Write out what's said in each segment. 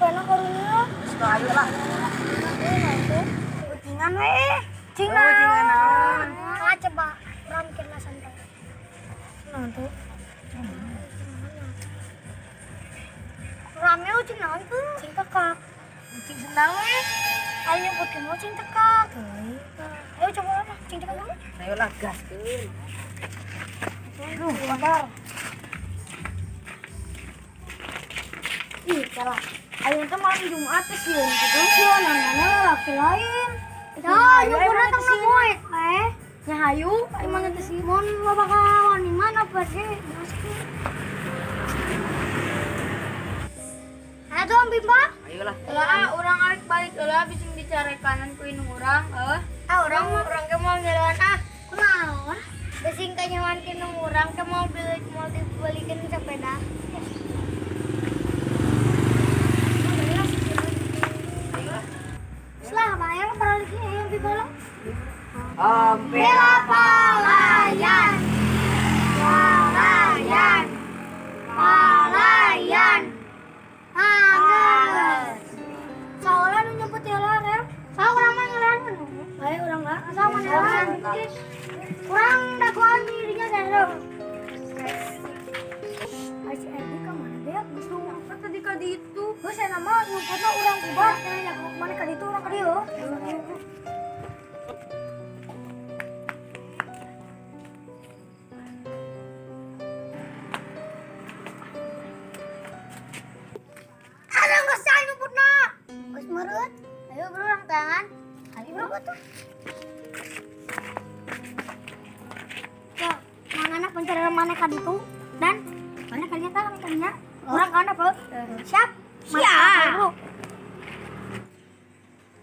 pena karunya. Ayo lah. Kucingan weh. Cina. Kucingan naon? Coba ram kena santai. Nah tuh. Ramnya ucing naon tuh? Cing tekak. Kucing sendal weh. Ayo nyebut mau cing tekak. Ayo coba lah cing tekak dulu. Ayo lah gas keun. Aduh, bentar. Ih, salah. Ayo teh malam Jumat teh sieun gitu sih namanya laki lain. Dah, ayo pernah tang nemoy. Nya hayu, ayo mana teh sieun mun loba kawan di mana pergi. Ayo tuh Bimba. Ayolah. Lah urang arek balik heula bisa dicarekanan ku indung urang, Urang ke mau ngeuleuan kunaon? Besing ka nyaman ke indung urang ke mau dibelikeun sepeda. Selah bayar balik yang di bola. Bela Palayan. Palayan. Palayan. Angges. Saola nu nyebut ya lah, Rem. Saha urang mah ngeulean. Bae urang enggak. Saha mah ngeulean. Urang dagoan dirinya dareuh. Aci Edi ka mana deh? Geus numpet tadi ka ditu. Geus aya nama nyumpetna urang kubar teh nya mana ka ditu urang ka dieu. Ada geus sae nyumpetna. Geus meureut. Ayo berurang tangan. Ayo berurang tuh. Ya, mangana pencarian mana ka ditu dan mana kalian tahu kalian orang kan apa? Siap? Siap.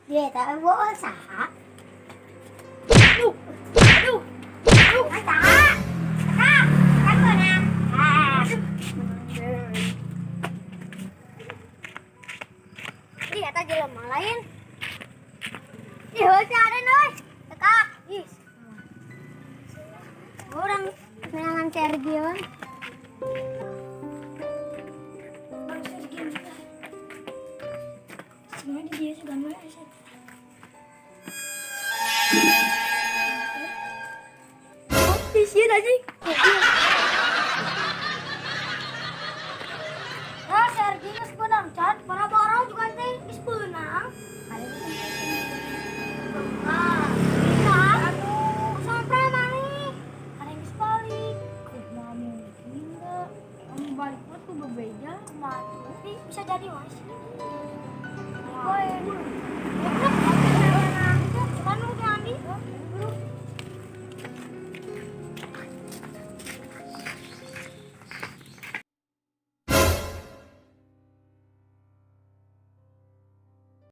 Dia tak bawa saha. Aduh. Aduh. Aduh, saha? Saha? Kan mana? Ih, eta jelema lain. Ih, heuh ada euy. Tekak. Ih. Orang kenalan Sergion. Sebenarnya dia sudah mulai aset. Oh, bisian aja. Nah, Sergi geus beunang can. Para borong juga teh geus beunang. Ah, aduh, sampai mani. Ada yang geus balik. Kamu enggak. Kamu balik tuh bebeja. Mati. Bisa jadi mas. Boy.